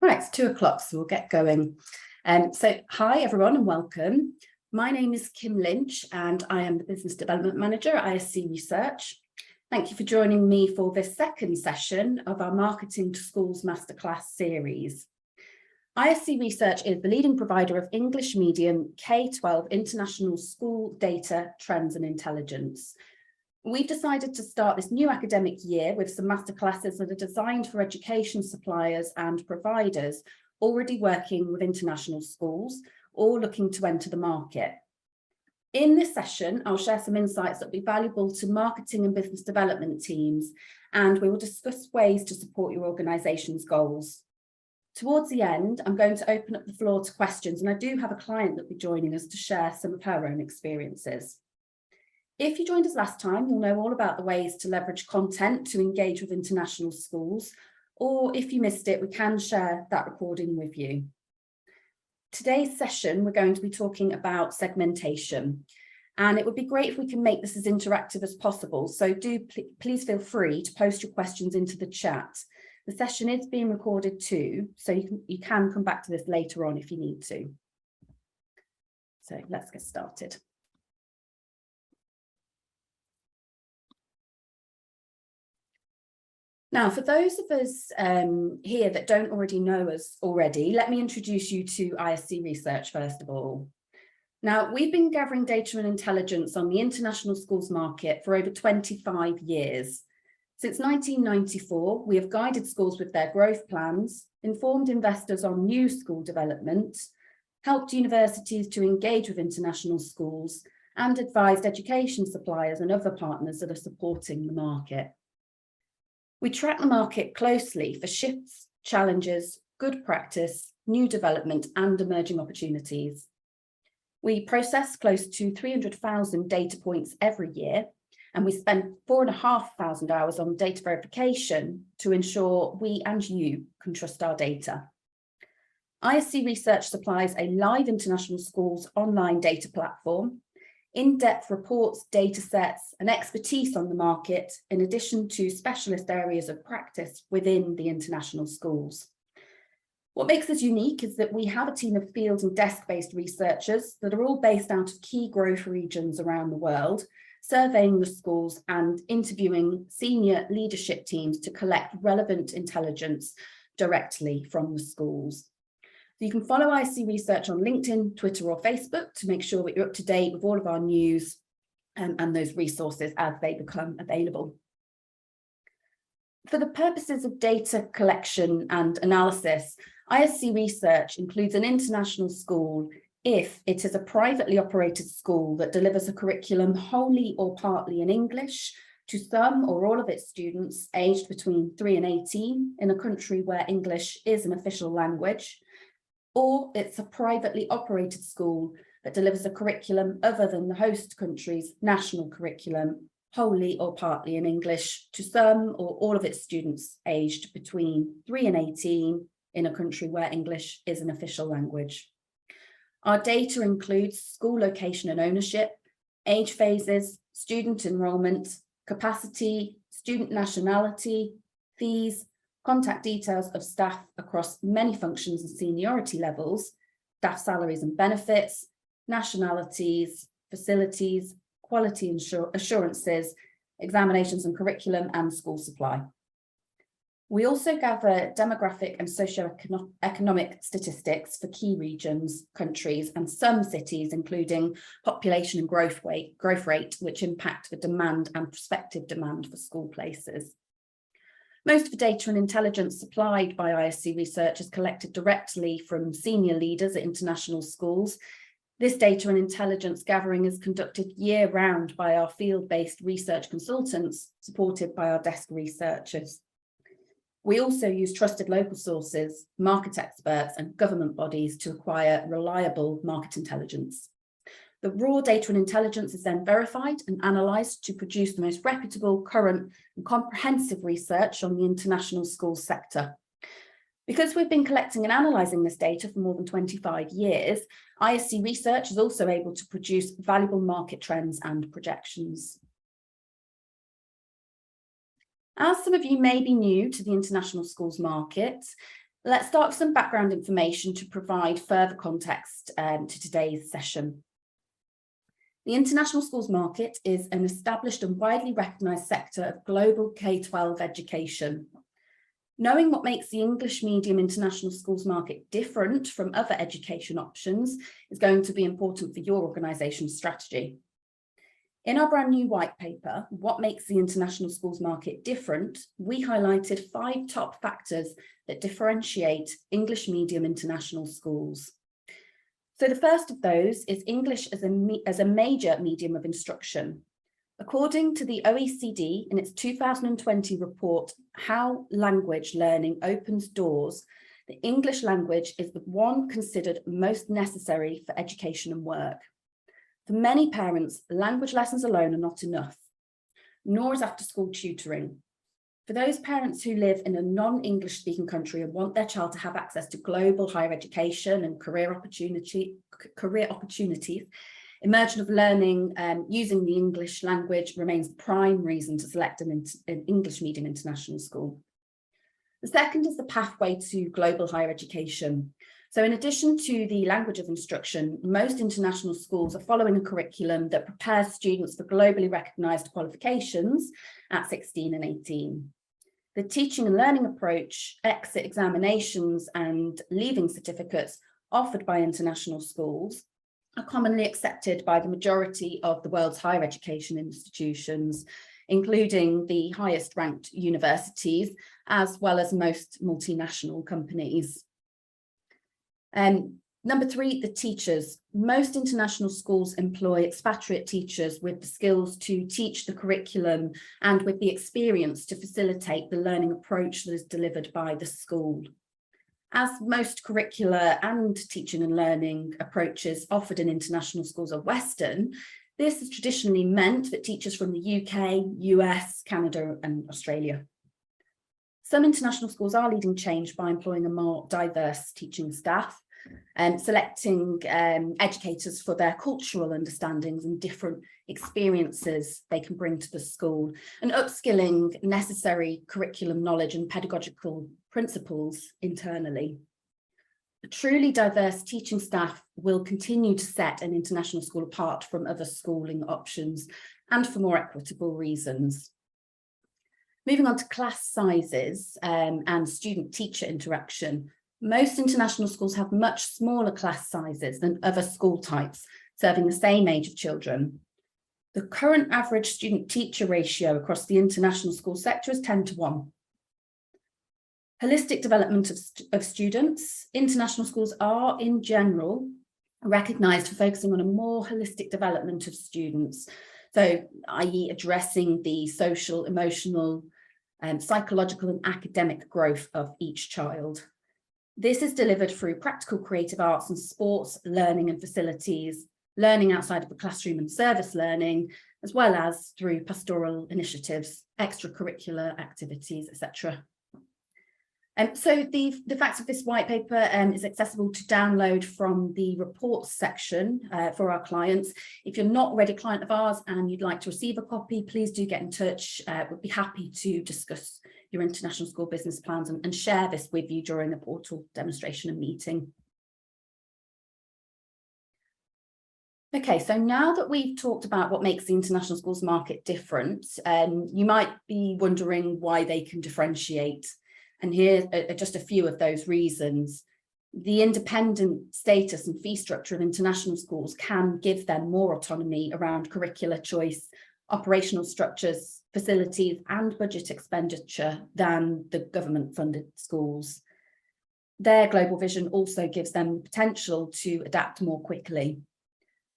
Right, it's 2 o'clock, so we'll get going. Hi everyone and welcome. My name is Kim Lynch and I am the Business Development Manager at ISC Research. Thank you for joining me for this second session of our Marketing to Schools Masterclass series. ISC Research is the leading provider of English medium K-12 international school data, trends and intelligence. We've decided to start this new academic year with some masterclasses that are designed for education suppliers and providers already working with international schools or looking to enter the market. In this session, I'll share some insights that will be valuable to marketing and business development teams, and we will discuss ways to support your organisation's goals. Towards the end, I'm going to open up the floor to questions, and I do have a client that will be joining us to share some of her own experiences. If you joined us last time, you'll know all about the ways to leverage content to engage with international schools, or if you missed it, we can share that recording with you. Today's session, we're going to be talking about segmentation, and it would be great if we can make this as interactive as possible. So please feel free to post your questions into the chat. The session is being recorded too, so you can come back to this later on if you need to. So let's get started. Now, for those of us here that don't already know us already, let me introduce you to ISC Research first of all. Now, we've been gathering data and intelligence on the international schools market for over 25 years. Since 1994, we have guided schools with their growth plans, informed investors on new school development, helped universities to engage with international schools, and advised education suppliers and other partners that are supporting the market. We track the market closely for shifts, challenges, good practice, new development and emerging opportunities. We process close to 300,000 data points every year, and we spend 4,500 hours on data verification to ensure we and you can trust our data. ISC Research supplies a live international schools online data platform, in-depth reports, data sets and expertise on the market, in addition to specialist areas of practice within the international schools. What makes us unique is that we have a team of field and desk-based researchers that are all based out of key growth regions around the world, surveying the schools and interviewing senior leadership teams to collect relevant intelligence directly from the schools. You can follow ISC Research on LinkedIn, Twitter or Facebook to make sure that you're up to date with all of our news and those resources as they become available. For the purposes of data collection and analysis, ISC Research includes an international school if it is a privately operated school that delivers a curriculum wholly or partly in English to some or all of its students aged between 3 and 18 in a country where English is an official language, or it's a privately operated school that delivers a curriculum other than the host country's national curriculum, wholly or partly in English, to some or all of its students aged between 3 and 18 in a country where English is an official language. Our data includes school location and ownership, age phases, student enrolment, capacity, student nationality, fees, contact details of staff across many functions and seniority levels, staff salaries and benefits, nationalities, facilities, quality assurances, examinations and curriculum, and school supply. We also gather demographic and socioeconomic statistics for key regions, countries, and some cities, including population and growth rate, which impact the demand and prospective demand for school places. Most of the data and intelligence supplied by ISC Research is collected directly from senior leaders at international schools. This data and intelligence gathering is conducted year-round by our field-based research consultants, supported by our desk researchers. We also use trusted local sources, market experts, and government bodies to acquire reliable market intelligence. The raw data and intelligence is then verified and analysed to produce the most reputable, current and comprehensive research on the international schools sector. Because we've been collecting and analysing this data for more than 25 years, ISC Research is also able to produce valuable market trends and projections. As some of you may be new to the international schools market, Let's start with some background information to provide further context to today's session. The international schools market is an established and widely recognised sector of global K-12 education. Knowing what makes the English medium international schools market different from other education options is going to be important for your organisation's strategy. In our brand new white paper, What Makes the International Schools Market Different, we highlighted 5 top factors that differentiate English medium international schools. So the first of those is English as a major medium of instruction. According to the OECD in its 2020 report, How Language Learning Opens Doors, the English language is the one considered most necessary for education and work. For many parents, language lessons alone are not enough, nor is after-school tutoring. For those parents who live in a non-English speaking country and want their child to have access to global higher education and career opportunities, immersion of learning using the English language remains the prime reason to select an English medium international school. The second is the pathway to global higher education. So in addition to the language of instruction, most international schools are following a curriculum that prepares students for globally recognised qualifications at 16 and 18. The teaching and learning approach, exit examinations and leaving certificates offered by international schools are commonly accepted by the majority of the world's higher education institutions, including the highest ranked universities, as well as most multinational companies. Number 3, the teachers. Most international schools employ expatriate teachers with the skills to teach the curriculum and with the experience to facilitate the learning approach that is delivered by the school. As most curricular and teaching and learning approaches offered in international schools are Western, this has traditionally meant that teachers from the UK, US, Canada and Australia. Some international schools are leading change by employing a more diverse teaching staff and selecting educators for their cultural understandings and different experiences they can bring to the school, and upskilling necessary curriculum knowledge and pedagogical principles internally. A truly diverse teaching staff will continue to set an international school apart from other schooling options and for more equitable reasons. Moving on to class sizes and student-teacher interaction. Most international schools have much smaller class sizes than other school types, serving the same age of children. The current average student-teacher ratio across the international school sector is 10 to 1. Holistic development of students. International schools are, in general, recognised for focusing on a more holistic development of students, so i.e. addressing the social, emotional, psychological and academic growth of each child. This is delivered through practical creative arts and sports, learning and facilities, learning outside of the classroom and service learning, as well as through pastoral initiatives, extracurricular activities, etc. So the facts of this white paper is accessible to download from the reports section for our clients. If you're not already a client of ours and you'd like to receive a copy, please do get in touch. We'd be happy to discuss your international school business plans and share this with you during the portal demonstration and meeting. Okay, so now that we've talked about what makes the international schools market different, you might be wondering why they can differentiate. And here are just a few of those reasons. The independent status and fee structure of international schools can give them more autonomy around curricular choice, operational structures, facilities and budget expenditure than the government-funded schools. Their global vision also gives them the potential to adapt more quickly.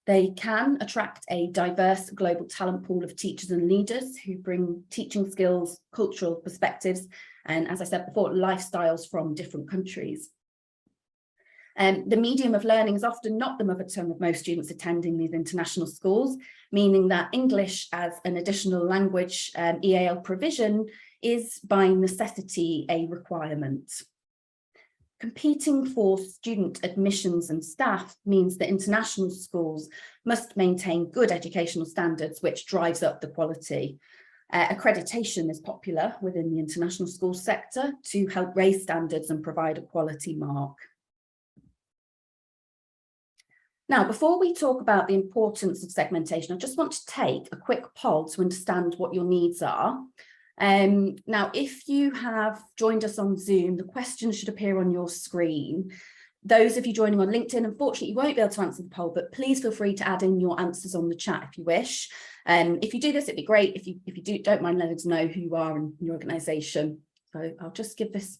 They can attract a diverse global talent pool of teachers and leaders who bring teaching skills, cultural perspectives, and as I said before, lifestyles from different countries. The medium of learning is often not the mother tongue of most students attending these international schools, meaning that English as an additional language EAL provision is by necessity a requirement. Competing for student admissions and staff means that international schools must maintain good educational standards, which drives up the quality. Accreditation is popular within the international school sector to help raise standards and provide a quality mark. Now, before we talk about the importance of segmentation, I just want to take a quick poll to understand what your needs are. Now, if you have joined us on Zoom, the questions should appear on your screen. Those of you joining on LinkedIn, unfortunately, you won't be able to answer the poll, but please feel free to add in your answers on the chat if you wish. If you do this, it'd be great. If you don't mind, let us know who you are and your organisation. So I'll just give this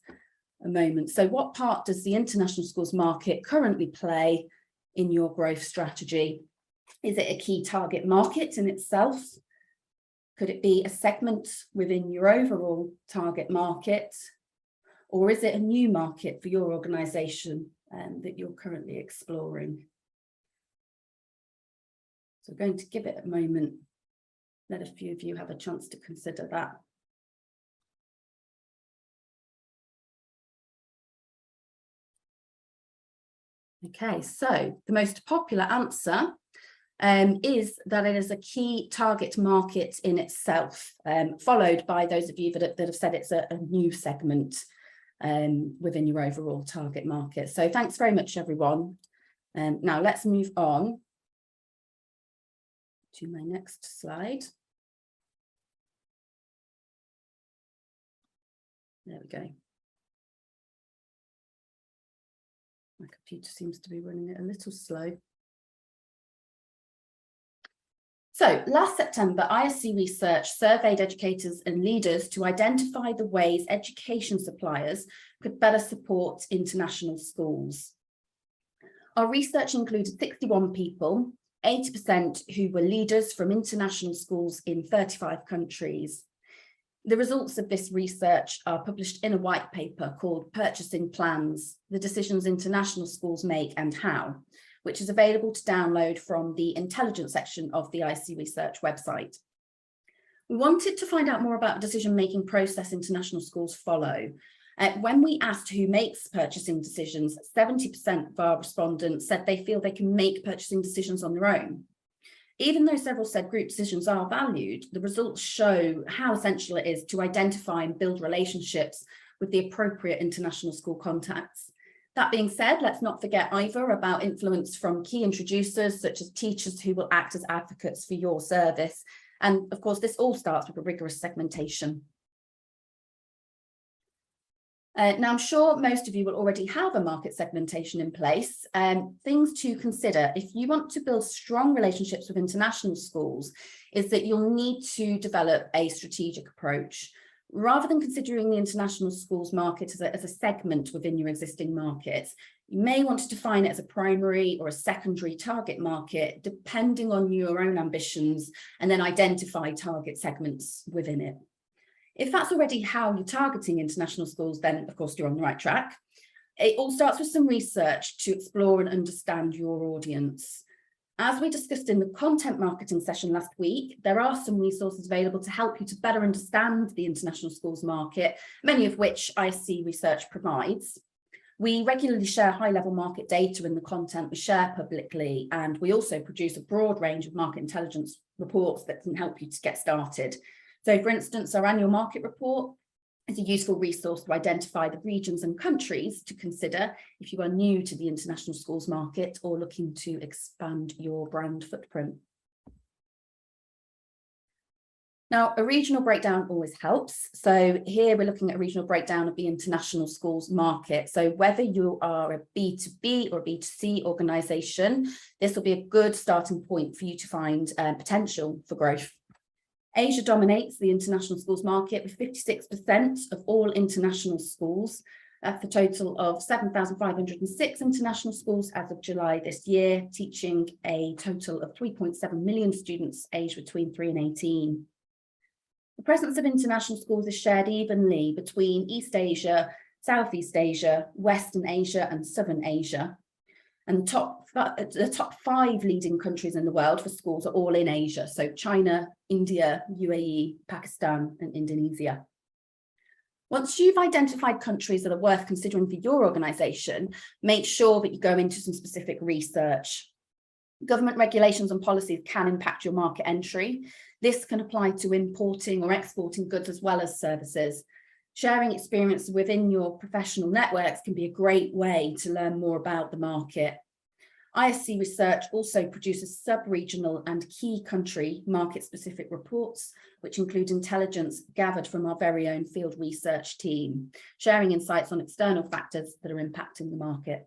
a moment. So what part does the international schools market currently play in your growth strategy? Is it a key target market in itself? Could it be a segment within your overall target market? Or is it a new market for your organisation that you're currently exploring? So I'm going to give it a moment. Let a few of you have a chance to consider that. Okay, so the most popular answer is that it is a key target market in itself, followed by those of you that have said it's a new segment within your overall target market. So thanks very much, everyone. Now let's move on to my next slide. There we go. My computer seems to be running it a little slow. So last September, ISC Research surveyed educators and leaders to identify the ways education suppliers could better support international schools. Our research included 61 people, 80% who were leaders from international schools in 35 countries. The results of this research are published in a white paper called Purchasing Plans, the Decisions International Schools Make and How, which is available to download from the intelligence section of the ISC Research website. We wanted to find out more about the decision-making process international schools follow. When we asked who makes purchasing decisions, 70% of our respondents said they feel they can make purchasing decisions on their own. Even though several said group decisions are valued, the results show how essential it is to identify and build relationships with the appropriate international school contacts. That being said, let's not forget either about influence from key introducers, such as teachers who will act as advocates for your service. And of course, this all starts with a rigorous segmentation. Now, I'm sure most of you will already have a market segmentation in place. Things to consider if you want to build strong relationships with international schools is that you'll need to develop a strategic approach. Rather than considering the international schools market as a segment within your existing markets, you may want to define it as a primary or a secondary target market, depending on your own ambitions, and then identify target segments within it. If that's already how you're targeting international schools, then of course you're on the right track. It all starts with some research to explore and understand your audience. As we discussed in the content marketing session last week, there are some resources available to help you to better understand the international schools market, many of which ISC Research provides. We regularly share high-level market data in the content we share publicly, and we also produce a broad range of market intelligence reports that can help you to get started. So, for instance, our annual market report is a useful resource to identify the regions and countries to consider if you are new to the international schools market or looking to expand your brand footprint. Now, a regional breakdown always helps. So here we're looking at a regional breakdown of the international schools market. So whether you are a B2B or a B2C organisation, this will be a good starting point for you to find potential for growth. Asia dominates the international schools market with 56% of all international schools. That's a total of 7,506 international schools as of July this year, teaching a total of 3.7 million students aged between 3 and 18. The presence of international schools is shared evenly between East Asia, Southeast Asia, Western Asia, and Southern Asia. And the top 5 leading countries in the world for schools are all in Asia. So China, India, UAE, Pakistan, and Indonesia. Once you've identified countries that are worth considering for your organisation, make sure that you go into some specific research. Government regulations and policies can impact your market entry. This can apply to importing or exporting goods as well as services. Sharing experience within your professional networks can be a great way to learn more about the market. ISC Research also produces sub-regional and key country market-specific reports, which include intelligence gathered from our very own field research team, sharing insights on external factors that are impacting the market.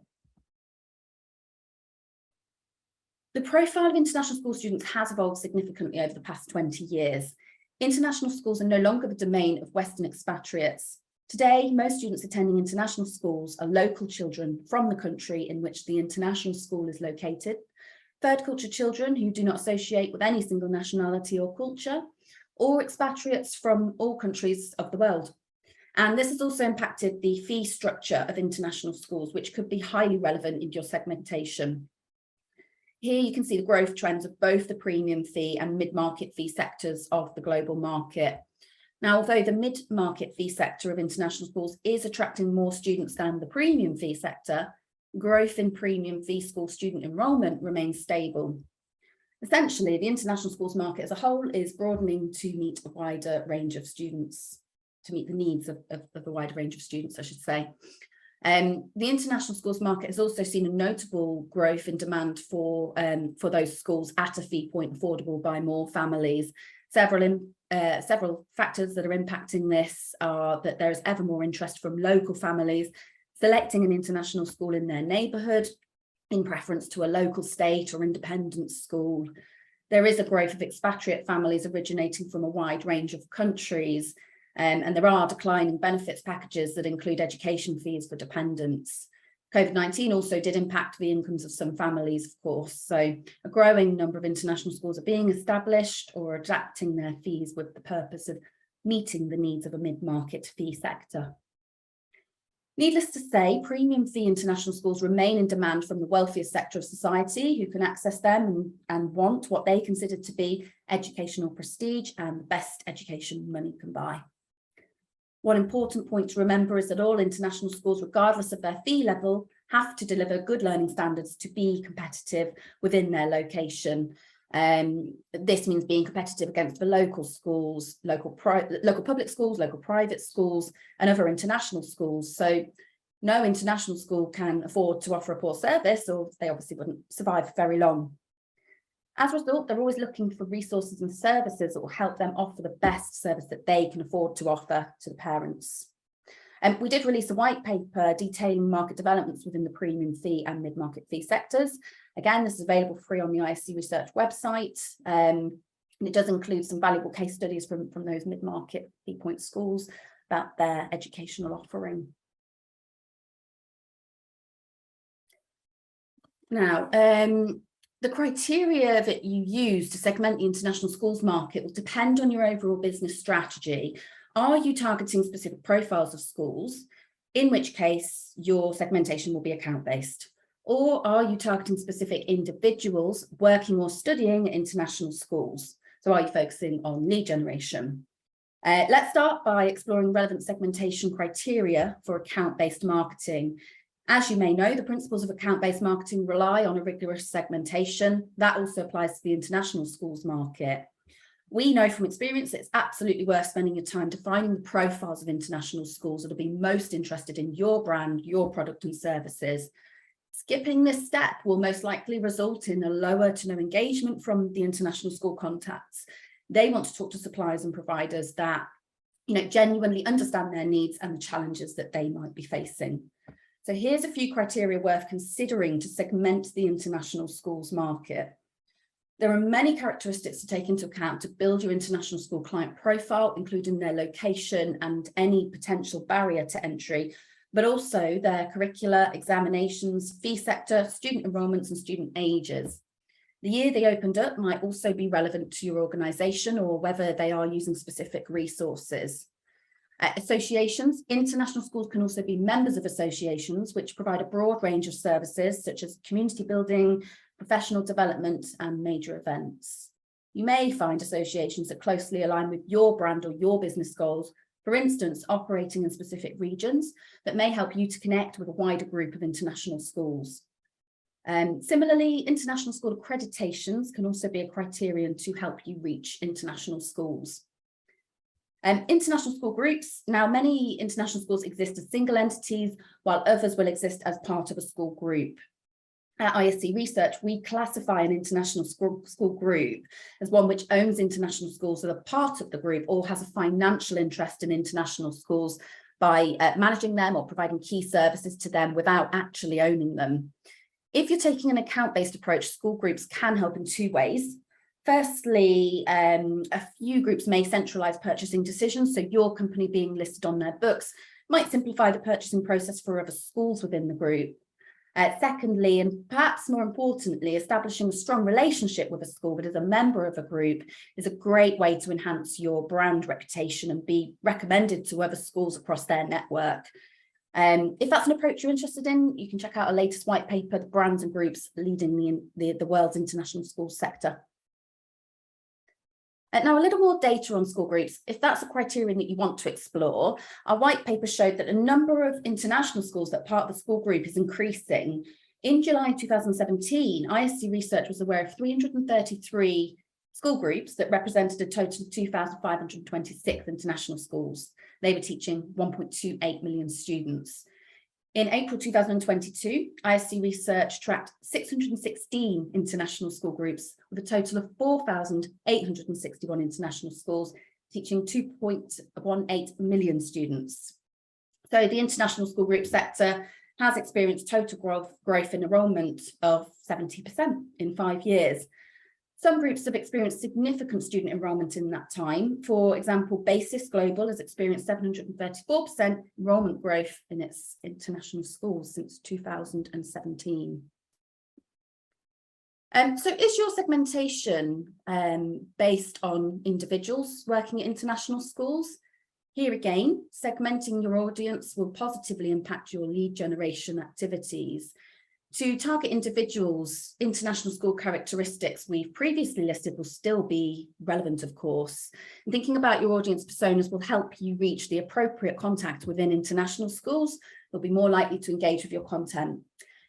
The profile of international school students has evolved significantly over the past 20 years. International schools are no longer the domain of Western expatriates. Today, most students attending international schools are local children from the country in which the international school is located, third culture children who do not associate with any single nationality or culture, or expatriates from all countries of the world. And this has also impacted the fee structure of international schools, which could be highly relevant in your segmentation. Here you can see the growth trends of both the premium fee and mid-market fee sectors of the global market. Now, although the mid-market fee sector of international schools is attracting more students than the premium fee sector, growth in premium fee school student enrolment remains stable. Essentially, the international schools market as a whole is broadening to meet a wider range of students, to meet the needs of a wider range of students, I should say. The international schools market has also seen a notable growth in demand for those schools at a fee point affordable by more families. Several factors that are impacting this are that there is ever more interest from local families selecting an international school in their neighbourhood in preference to a local state or independent school. There is a growth of expatriate families originating from a wide range of countries, and there are declining benefits packages that include education fees for dependents. COVID-19 also did impact the incomes of some families, of course, so a growing number of international schools are being established or adapting their fees with the purpose of meeting the needs of a mid-market fee sector. Needless to say, premium fee international schools remain in demand from the wealthiest sector of society who can access them and want what they consider to be educational prestige and the best education money can buy. One important point to remember is that all international schools, regardless of their fee level, have to deliver good learning standards to be competitive within their location. This means being competitive against the local schools, local public schools, local private schools, and other international schools. So no international school can afford to offer a poor service, or they obviously wouldn't survive very long. As a result, they're always looking for resources and services that will help them offer the best service that they can afford to offer to the parents. We did release a white paper detailing market developments within the premium fee and mid-market fee sectors. Again, this is available free on the ISC Research website, and it does include some valuable case studies from those mid-market fee point schools about their educational offering. Now, the criteria that you use to segment the international schools market will depend on your overall business strategy. Are you targeting specific profiles of schools, in which case your segmentation will be account-based? Or are you targeting specific individuals working or studying at international schools? So are you focusing on lead generation? Let's start by exploring relevant segmentation criteria for account-based marketing. As you may know, the principles of account-based marketing rely on a rigorous segmentation. That also applies to the international schools market. We know from experience that it's absolutely worth spending your time defining the profiles of international schools that will be most interested in your brand, your product and services. Skipping this step will most likely result in a lower to no engagement from the international school contacts. They want to talk to suppliers and providers that, genuinely understand their needs and the challenges that they might be facing. So here's a few criteria worth considering to segment the international schools market. There are many characteristics to take into account to build your international school client profile, including their location and any potential barrier to entry, but also their curricula, examinations, fee sector, student enrolments and student ages. The year they opened up might also be relevant to your organisation or whether they are using specific resources. Associations. International schools can also be members of associations which provide a broad range of services such as community building, professional development and major events. You may find associations that closely align with your brand or your business goals, for instance, operating in specific regions that may help you to connect with a wider group of international schools. Similarly, international school accreditations can also be a criterion to help you reach international schools. International school groups. Now, many international schools exist as single entities, while others will exist as part of a school group. At ISC Research, we classify an international school group as one which owns international schools that are part of the group or has a financial interest in international schools by managing them or providing key services to them without actually owning them. If you're taking an account-based approach, school groups can help in two ways. Firstly, a few groups may centralise purchasing decisions, so your company being listed on their books might simplify the purchasing process for other schools within the group. Secondly, and perhaps more importantly, establishing a strong relationship with a school that is a member of a group is a great way to enhance your brand reputation and be recommended to other schools across their network. If that's an approach you're interested in, you can check out our latest white paper, Brands and Groups Leading the World's International Schools Sector. Now, a little more data on school groups. If that's a criterion that you want to explore, our white paper showed that a number of international schools that part of the school group is increasing. In July 2017, ISC Research was aware of 333 school groups that represented a total of 2,526 international schools. They were teaching 1.28 million students. In April 2022, ISC Research tracked 616 international school groups with a total of 4,861 international schools teaching 2.18 million students. So the international school group sector has experienced total growth in enrolment of 70% in 5 years. Some groups have experienced significant student enrolment in that time. For example, Basis Global has experienced 734% enrolment growth in its international schools since 2017. So is your segmentation based on individuals working at international schools? Here again, segmenting your audience will positively impact your lead generation activities. To target individuals, international school characteristics we've previously listed will still be relevant, of course. And thinking about your audience personas will help you reach the appropriate contact within international schools. They'll be more likely to engage with your content.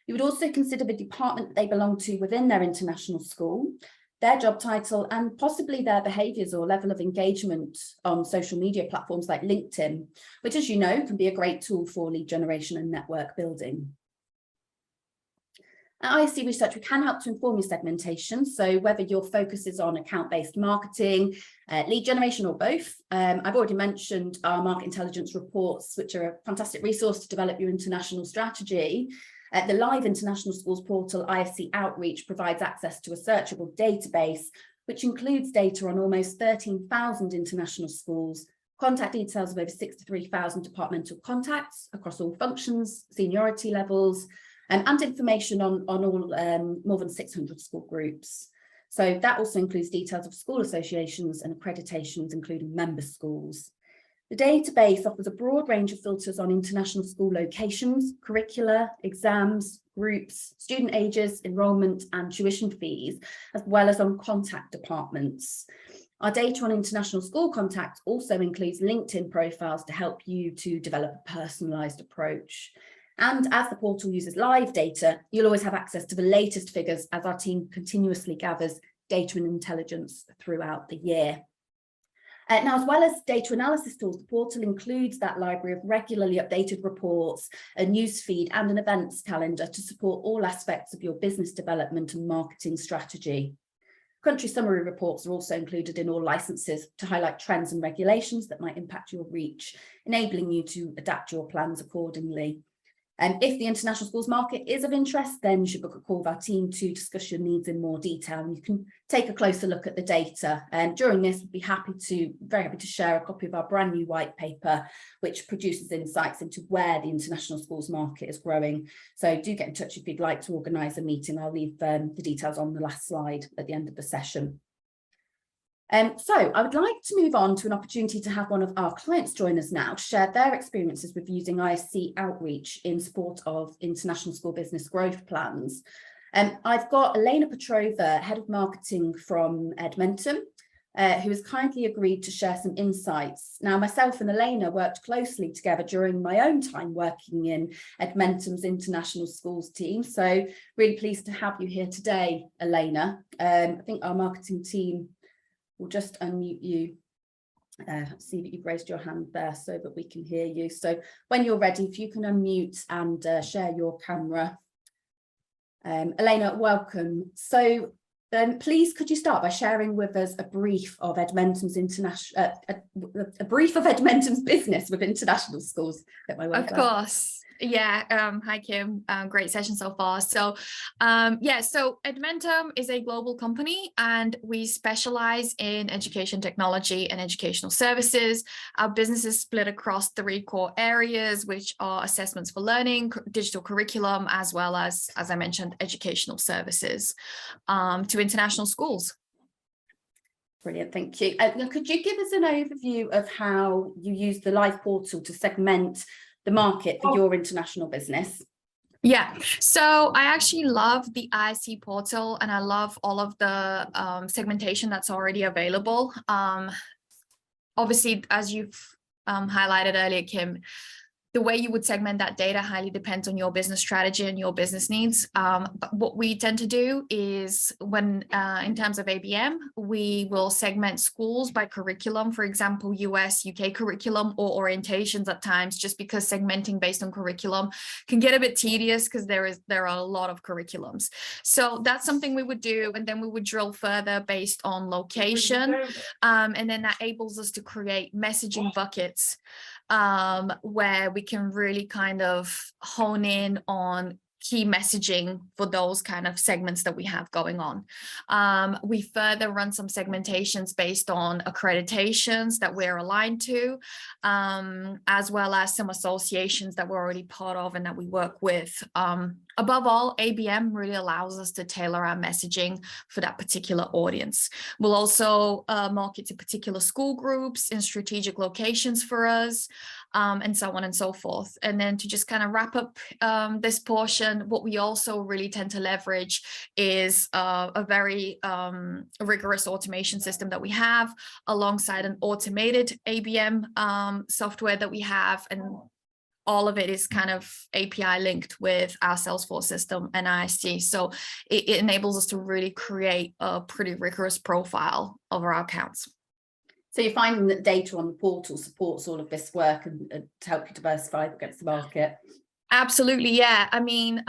You would also consider the department that they belong to within their international school, their job title, and possibly their behaviours or level of engagement on social media platforms like LinkedIn, which, as you know, can be a great tool for lead generation and network building. At ISC Research, we can help to inform your segmentation. So whether your focus is on account-based marketing, lead generation, or both, I've already mentioned our market intelligence reports, which are a fantastic resource to develop your international strategy. The live international schools portal, ISC Outreach, provides access to a searchable database, which includes data on almost 13,000 international schools, contact details of over 63,000 departmental contacts across all functions, seniority levels, and information on all more than 600 school groups. So that also includes details of school associations and accreditations, including member schools. The database offers a broad range of filters on international school locations, curricula, exams, groups, student ages, enrolment, and tuition fees, as well as on contact departments. Our data on international school contacts also includes LinkedIn profiles to help you to develop a personalised approach. And as the portal uses live data, you'll always have access to the latest figures as our team continuously gathers data and intelligence throughout the year. Now, as well as data analysis tools, the portal includes that library of regularly updated reports, a newsfeed, and an events calendar to support all aspects of your business development and marketing strategy. Country summary reports are also included in all licenses to highlight trends and regulations that might impact your reach, enabling you to adapt your plans accordingly. If the international schools market is of interest, then you should book a call with our team to discuss your needs in more detail, and you can take a closer look at the data. And during this, we'd be very happy to share a copy of our brand new white paper, which produces insights into where the international schools market is growing. So do get in touch if you'd like to organise a meeting. I'll leave the details on the last slide at the end of the session. So I would like to move on to an opportunity to have one of our clients join us now to share their experiences with using ISC Outreach in support of international school business growth plans. I've got Elena Petrova, Head of Marketing from Edmonton, who has kindly agreed to share some insights. Now, myself and Elena worked closely together during my own time working in Edmentum's International Schools team. So really pleased to have you here today, Elena. I think our marketing team will just unmute you. See that you've raised your hand there so that we can hear you. So when you're ready, if you can unmute and share your camera. Elena, welcome. So please, could you start by sharing with us a brief of Edmentum's business with international schools? Of course. Yeah. Hi, Kim. Great session so far. So, so Edmentum is a global company and we specialize in education technology and educational services. Our business is split across 3 core areas, which are assessments for learning, digital curriculum, as well as I mentioned, educational services to international schools. Brilliant, thank you. Could you give us an overview of how you use the live portal to segment the market for your international business? Yeah, so I actually love the ISC portal and I love all of the segmentation that's already available. Obviously, as you've highlighted earlier, Kim, the way you would segment that data highly depends on your business strategy and your business needs. But what we tend to do is when, in terms of ABM, we will segment schools by curriculum, for example, US, UK curriculum or orientations at times, just because segmenting based on curriculum can get a bit tedious because there are a lot of curriculums. So that's something we would do. And then we would drill further based on location. And then that enables us to create messaging buckets where we can really kind of hone in on key messaging for those kind of segments that we have going on. We further run some segmentations based on accreditations that we're aligned to, as well as some associations that we're already part of and that we work with. Above all, ABM really allows us to tailor our messaging for that particular audience. We'll also market to particular school groups in strategic locations for us, and so on and so forth. And then to just kind of wrap up this portion, what we also really tend to leverage is a very rigorous automation system that we have alongside an automated ABM software that we have, and all of it is kind of API linked with our Salesforce system and ISC. So it enables us to really create a pretty rigorous profile of our accounts. So you're finding that data on the portal supports all of this work and to help you diversify against the market? Absolutely, yeah. I mean,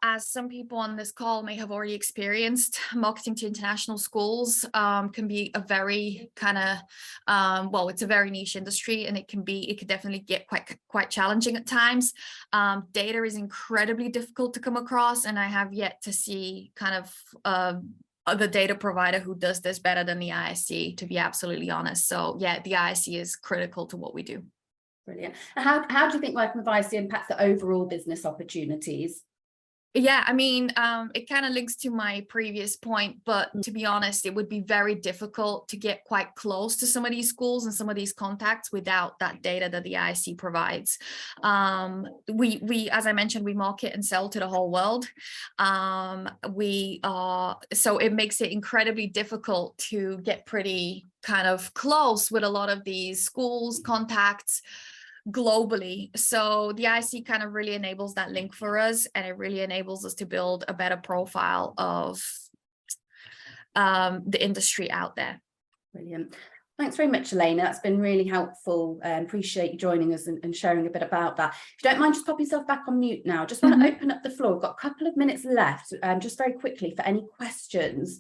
as some people on this call may have already experienced, marketing to international schools can be a very kind of, well, it's a very niche industry, and it can definitely get quite challenging at times. Data is incredibly difficult to come across, and I have yet to see kind of the data provider who does this better than the ISC, to be absolutely honest. So yeah, the ISC is critical to what we do. Brilliant. How do you think working with ISC impacts the overall business opportunities? Yeah, I mean, it kind of links to my previous point, but to be honest, it would be very difficult to get quite close to some of these schools and some of these contacts without that data that the ISC provides. We, as I mentioned, we market and sell to the whole world. So it makes it incredibly difficult to get pretty kind of close with a lot of these schools, contacts globally. So the IC kind of really enables that link for us, and it really enables us to build a better profile of the industry out there. Brilliant. Thanks very much, Elena. That's been really helpful. Appreciate you joining us and sharing a bit about that. If you don't mind, just pop yourself back on mute now. Just want to open up the floor. We've got a couple of minutes left, just very quickly, for any questions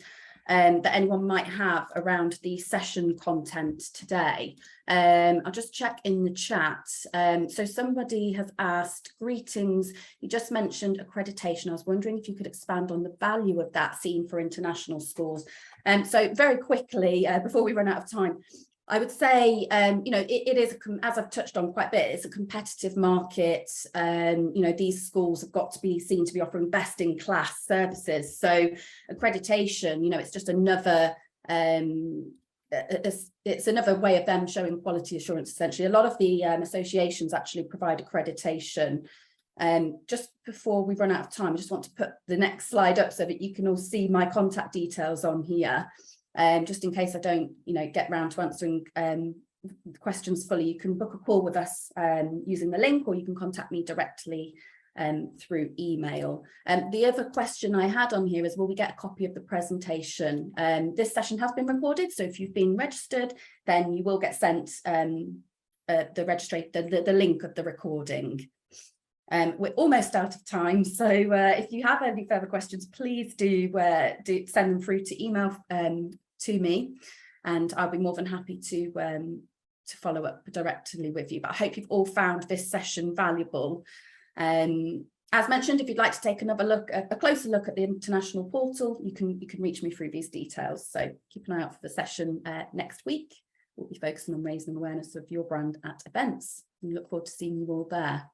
that anyone might have around the session content today. I'll just check in the chat. So somebody has asked, greetings, you just mentioned accreditation. I was wondering if you could expand on the value of that seen for international schools. So very quickly, before we run out of time, I would say, it is, as I've touched on quite a bit, it's a competitive market. These schools have got to be seen to be offering best in class services. So accreditation, it's just another, it's another way of them showing quality assurance, essentially. A lot of the associations actually provide accreditation. Just before we run out of time, I just want to put the next slide up so that you can all see my contact details on here. Just in case I don't, get round to answering questions fully, you can book a call with us using the link, or you can contact me directly through email. The other question I had on here is, will we get a copy of the presentation? This session has been recorded, so if you've been registered, then you will get sent the link of the recording. We're almost out of time, so if you have any further questions, please do send them through to email to me, and I'll be more than happy to follow up directly with you. But I hope you've all found this session valuable. As mentioned, if you'd like to take a closer look at the international portal, you can reach me through these details. So keep an eye out for the session next week. We'll be focusing on raising awareness of your brand at events. We look forward to seeing you all there.